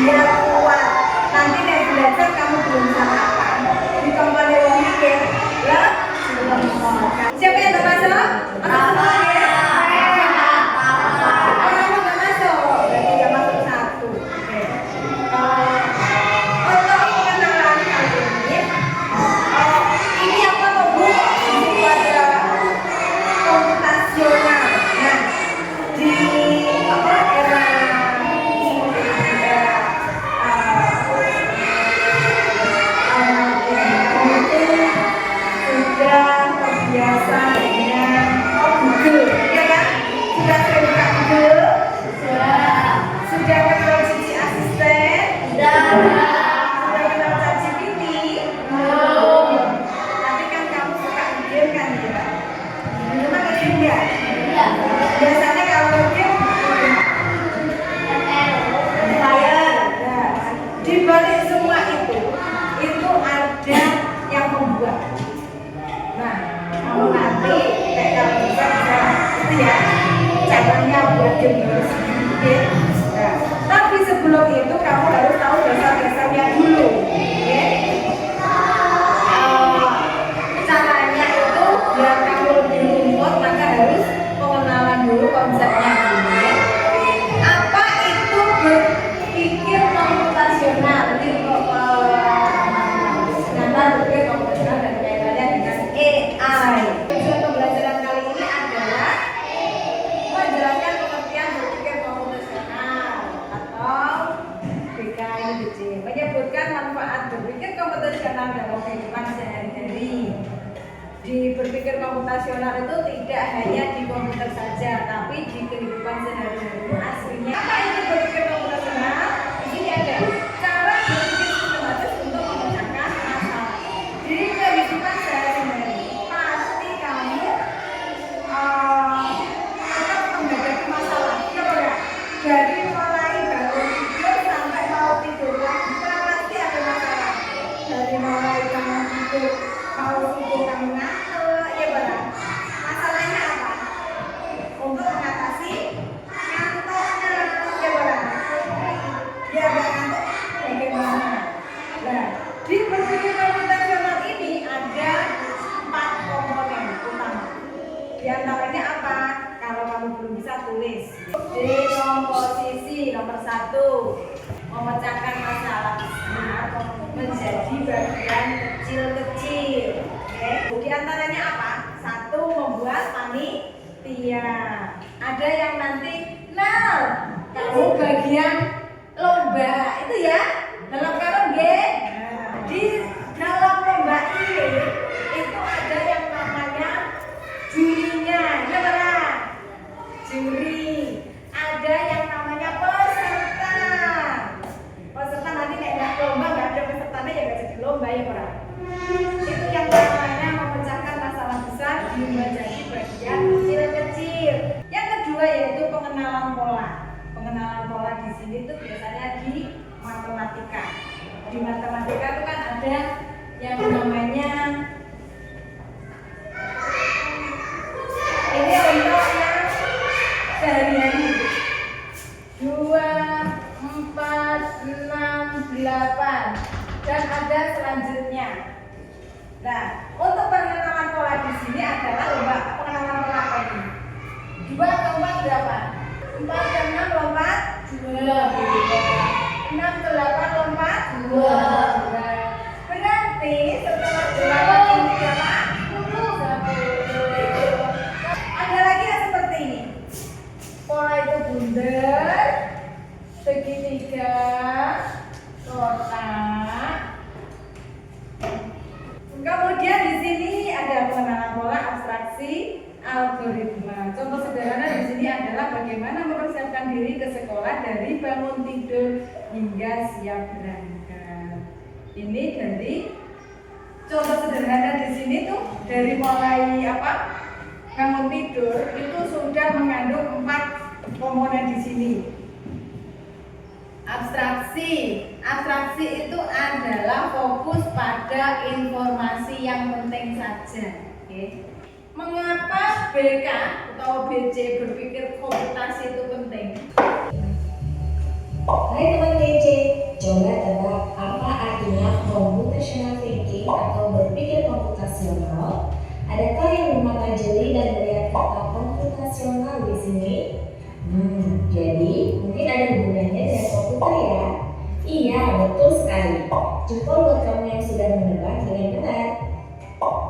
biar kuat. Nanti nek belajar kamu belum sarapan, di kompone wong mikir, lah belum makan. Siapa yang nggak masuk? Masuk ya? Kamu nggak masuk, berarti nggak masuk satu. Oke. Untuk pengenalan kali ini apa tuh Bu? Ini ada komputasional. Nah, di apa era sudah terbiasa dengan Google, ya kan? Sudah sering buka Google? Sudah kenal Cici Asisten? Sudah kenal ChatGPT? Tapi kan kamu suka game kan ya? Memang game ya? Biasanya kalau game di balik semua itu ada yang membuat. Nah, kamu nanti kayak kamu bisa itu ya caranya buat game harus bikin. Nah, tapi sebelum itu kamu harus tahu dasar-dasarnya dulu, ya. Caranya itu biar kamu lebih rumput maka harus pengenalan dulu konsepnya dulu, ya. Apa itu berpikir komputasional? Berpikir komputasional dan kaitannya dengan AI. Tujuan pembelajaran kali ini adalah menjelaskan pengertian berpikir komputasional atau BKIBC, menyebutkan manfaat berpikir komputasional dalam kehidupan sehari-hari. Di berpikir komputasional itu tidak hanya di komputer saja, tapi di kehidupan sehari-hari aslinya. Apa itu berpikir komputasional? Di sini ada cara berpikir sistematis untuk memecahkan masalah. Di kehidupan sehari-hari pasti kamu akan menghadapi masalah, ya boleh. Dari mulai bangun tidur sampai mau tidur lagi pasti ada masalah. Dari mulai kamu tidur mau tidur kamu ngantuk, ya boleh. Masalahnya apa? Untuk mengatasi ngantuknya, ya boleh. Biar gak ngantuk bagaimana? Nah, di berpikir komputasional ini ada 4 komponen utama. Di antaranya apa? Kalau kamu belum bisa tulis. Dekomposisi nomor 1, memecahkan masalah besar menjadi bagian kecil-kecil. Oke. Di antaranya apa? 1, membuat panitia. Ada yang nanti kamu bagian lomba itu ya. Dalam karo nggih. Di dalam lomba ini itu ada yang namanya jurinya, ya benar. Juri. Ada yang namanya peserta. Peserta nanti nggak lomba nggak ada pesertanya ya nggak jadi lomba ya orang. Itu yang namanya memecahkan masalah besar menjadi bagian kecil-kecil. Yang kedua yaitu pengenalan pola. Pengenalan pola di sini tuh biasanya di matematika. Di matematika itu kan ada yang namanya ini untuk yang sehari-hari 2, 4, 6, 8 dan ada selanjutnya. Nah, untuk pengenalan pola di sini adalah lomba pengenalan pola apa ini? 2 ke 4 berapa? 4 ke 6 lompat 2. 6 ke 8 lompat 2. Berarti setelah 8 ini berapa? 10. Ada lagi yang seperti ini. Pola itu bundar, segitiga, kotak. Kemudian di sini ada pengenalan pola, abstraksi, algoritma. Contoh sederhana di sini adalah bagaimana mempersiapkan diri ke sekolah dari bangun tidur hingga siap berangkat. Ini dari contoh sederhana di sini tuh dari mulai apa? Bangun tidur itu sudah mengandung 4 komponen di sini. Abstraksi. Abstraksi itu adalah fokus pada informasi yang penting saja. Oke. Mengapa BK atau BC berpikir komputasi itu penting? Hai teman BC. sekali. Cukup buat kamu yang sudah menebak dengan benar.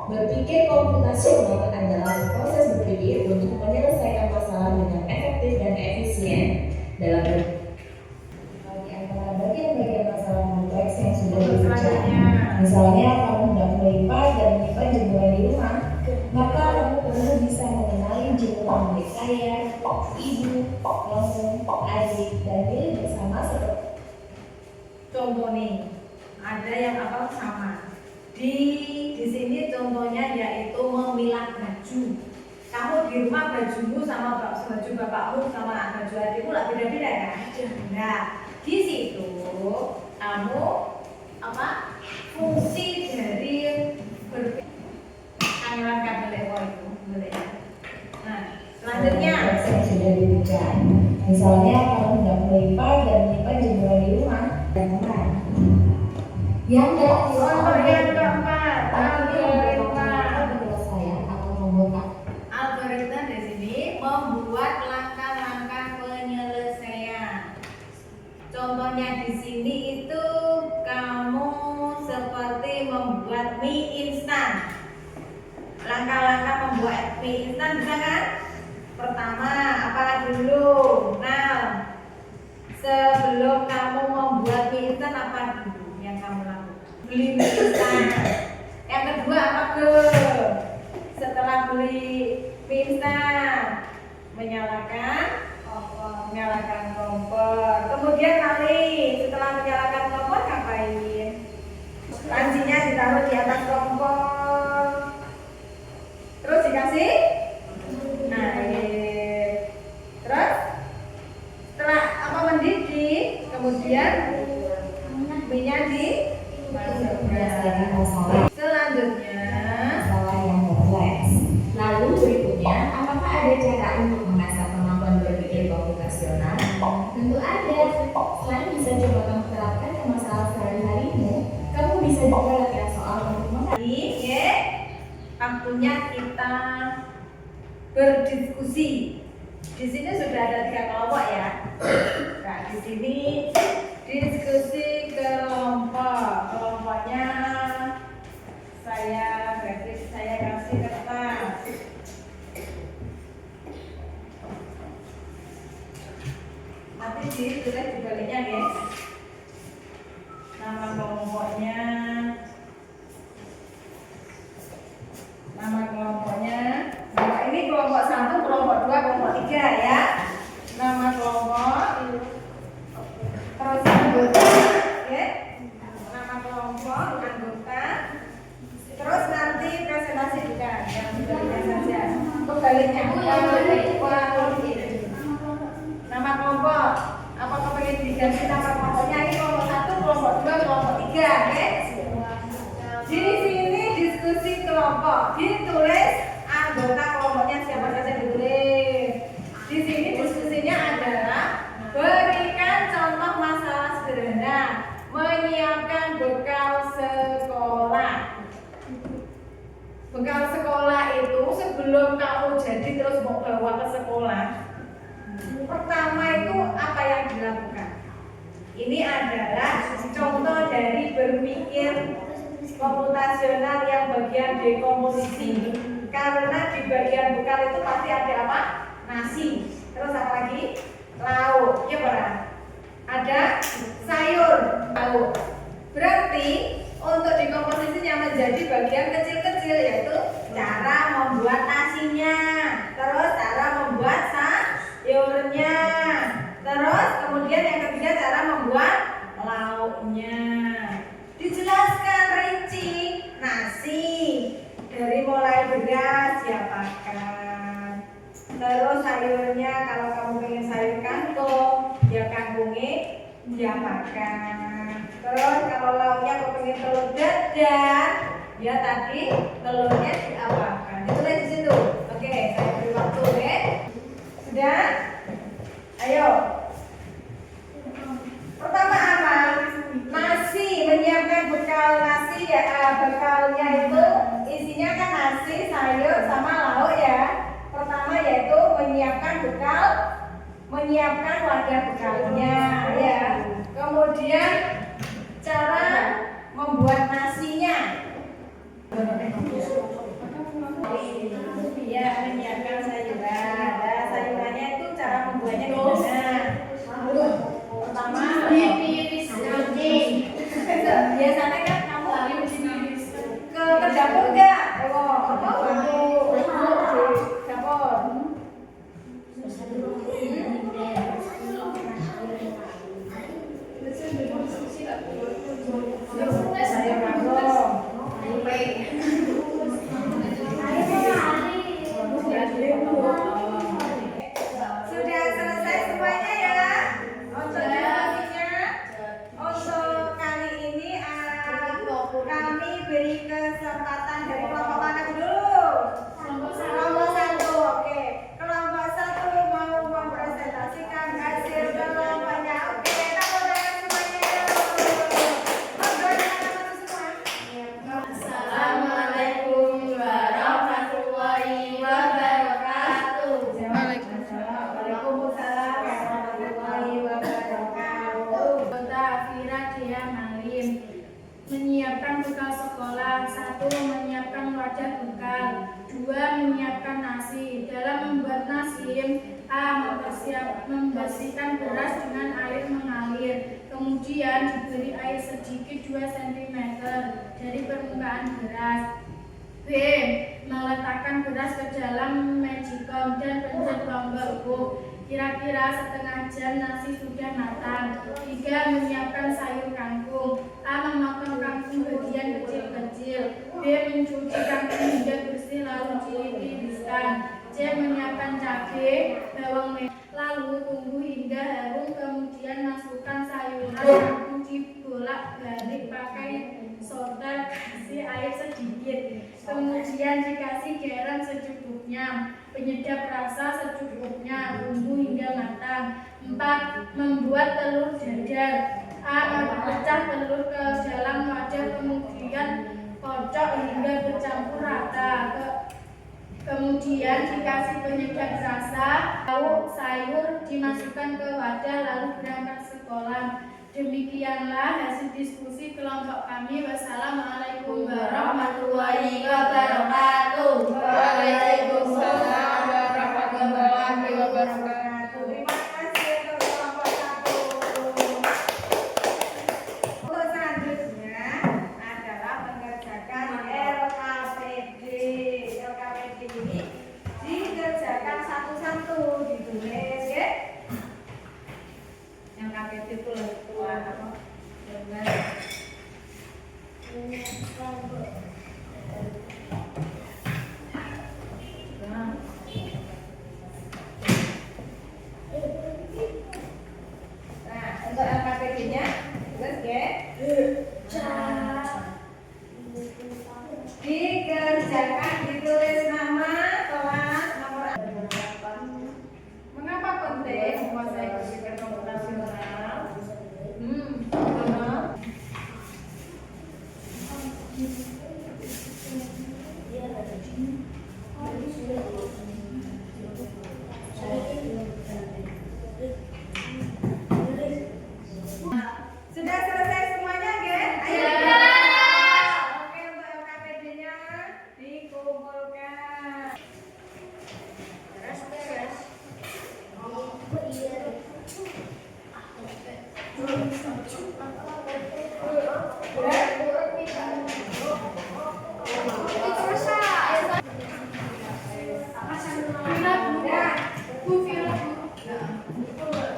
Berpikir komputasional adalah proses berpikir untuk menyelesaikan masalah dengan efektif dan efisien dalam bagi antara bagian-bagian masalah kompleks yang sudah dibicarakan. Misalnya, kamu hendak melipat dan menyimpan jemuran di rumah, maka kamu perlu bisa mengenali jemuran milik saya, ibu, kamu, adik, dan milik bersama seperti contoh nih, ada yang apa sama. Di sini contohnya yaitu memilah baju. Kamu di rumah bajumu sama baju bapakmu sama baju adikmu lah beda-beda kan? Nah, di situ kamu apa? Fungsi dari langkah belewo itu boleh ya. Nah, selanjutnya yang sudah dibicarakan. Misalnya, kamu hendak melipat dan menyimpan jemuran di rumah dan rumah. Yang contoh yang keempat, algoritma. Penyelesaian atau membuat Algoritma di sini membuat langkah-langkah penyelesaian. Contohnya di sini itu kamu seperti membuat mie instan. Langkah-langkah membuat mie instan bisa kan? Pertama, apa dulu? Nah, sebelum kamu membuat mie instan apa dulu yang kamu lakukan? Beli mie instan. Yang kedua apa ke? Setelah beli mie instan, menyalakan kompor. Kemudian kali setelah menyalakan kompor ngapain? Pancinya ditaruh di atas kompor. Terus dikasih air. Terus setelah apa mendidih, kemudian minyak dimasukkan. Selanjutnya masalah yang kompleks. Lalu berikutnya, apakah ada cara untuk mengasah kemampuan berpikir komputasional? Tentu ada. Selain bisa coba kamu terapkan ke masalah sehari-harimu, kamu bisa juga latihan soal untuk mengerti. Waktunya kita berdiskusi. Di sini sudah ada 3 kelompok ya. Nah, di sini diskusi kelompok. Kelompoknya saya kasih kertas. Nanti ditulis di baliknya guys. Nama kelompoknya. Nah, ini kelompok 1, kelompok 2, kelompok 3 ya. Nama kelompok, terus anggota, ya. Nama kelompok, anggota. Terus nanti presentasi juga, yang sebaliknya saja. Kebaliknya, nama kelompok. Apakah pengen diganti nama kelompoknya? Ini kelompok 1, kelompok 2, kelompok 3, ya. Di sini diskusi kelompok, ditulis anggota kelompoknya siapa saja ditulis. Di sini diskusinya adalah berikan contoh masalah sederhana, menyiapkan bekal sekolah. Bekal sekolah itu sebelum kamu jadi terus mau bawa ke sekolah, pertama itu apa yang dilakukan? Ini adalah contoh dari berpikir komputasional yang bagian dekomposisi. Karena di bagian bekal itu pasti ada apa? Nasi. Terus apa lagi? Lauk. Ya benar. Ada sayur, lauk. Berarti untuk dekomposisinya menjadi bagian kecil-kecil, yaitu cara membuat nasinya, terus cara membuat sayurnya, terus kemudian yang ketiga cara membuat lauknya. Dijelaskan rinci nasi dari mulai beras siapakan, terus sayurnya kalau kamu pengen sayur kangkung ya kangkungnya diapakan, terus kalau lauknya kamu pengen telur dadar ya tadi telurnya diapakan. Ditulis di situ. Oke, saya beri waktu ya. Sudah? Ayo. Pertama apa? Nasi, menyiapkan bekal nasi ya, bekalnya itu isinya kan nasi, sayur sama lauk ya. Pertama yaitu menyiapkan bekal, menyiapkan wadah bekalnya ya. Kemudian cara membuat nasinya. Ya, menyiapkan sayuran. Nah, sayurannya itu cara membuatnya gimana? Pertama, Diiris daging. biasanya kan kamu harus ke dapur nggak? Atau dapur? Sayur kangkung. Sudah selesai semuanya ya untuk diskusinya. Untuk kali ini kami beri kesempatan dari kelompok mana dulu? Kelompok satu, oke. Kelompok satu mau mempresentasikan hasil kelompoknya. Oke, tepuk tangan semuanya. Monggo teman-teman semua. Assalamualaikum warahmatullahi wabarakatuh. Waalaikumsalam warahmatullahi wabarakatuh. Kota Fira Dea Malim menyiapkan bekal sekolah. 1. Menyiapkan wadah bekal. 2. Menyiapkan nasi. Dalam membuat nasi, A. Membersihkan beras dengan air mengalir. Kemudian diberi air sedikit 2 cm dari permukaan beras. B. Meletakkan beras ke dalam magicom dan pencet tombol hook. Kira-kira setengah jam nasi sudah matang. 3. Menyiapkan sayur kangkung. A. Memotong kangkung bagian kecil-kecil. B. Mencuci kangkung hingga bersih lalu ditiriskan. C. Menyiapkan cabai, bawang merah. Lalu tunggu hingga harum, kemudian masukkan sayuran kangkung dibolak-balik pakai sorter, kasih air sedikit. Kemudian dikasih garam secukupnya, penyedap rasa secukupnya, tunggu hingga matang. 4. Membuat telur dadar. A. Pecah telur ke dalam wadah, kemudian kocok hingga bercampur rata. Kemudian dikasih penyedap rasa, lauk sayur dimasukkan ke wadah lalu berangkat sekolah. Demikianlah hasil diskusi kelompok kami. Wassalamualaikum warahmatullahi wabarakatuh. Waalaikumsalam warahmatullahi wabarakatuh. Terima kasih untuk kelompok satu. Untuk selanjutnya adalah mengerjakan LKPD. LKPD ini dikerjakan satu-satu, ditulis ya. LKPD itu apa? Nah, untuk LKPD-nya, tulis ya. Dikerjakan, ditulis nama, kelas, nomor. Mengapa penting menguasai berpikir komputasional? Karena sudah selesai semuanya, Gen? Ayo. Oke, untuk LKPD-nya dikumpulkan. Beres.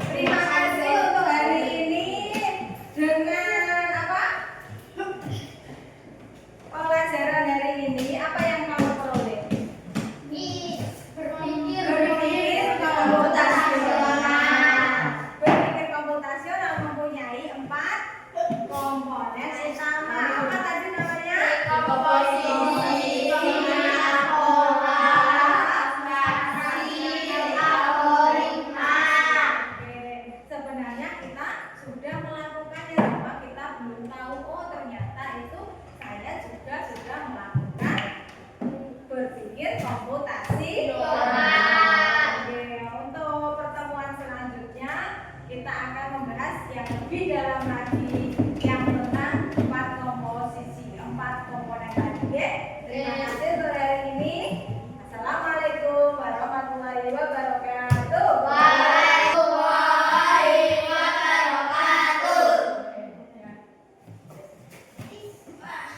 Terima kasih untuk hari ini dengan apa? Pelajaran hari ini apa yang kamu peroleh? Berpikir komputasional mempunyai 4 komponen utama. Apa tadi namanya? Sebenarnya kita sudah melakukannya, cuma kita belum tahu. Oh, ternyata itu saya juga sudah melakukan berpikir komputasi. Oke, untuk pertemuan selanjutnya kita akan membahas yang lebih dalam lagi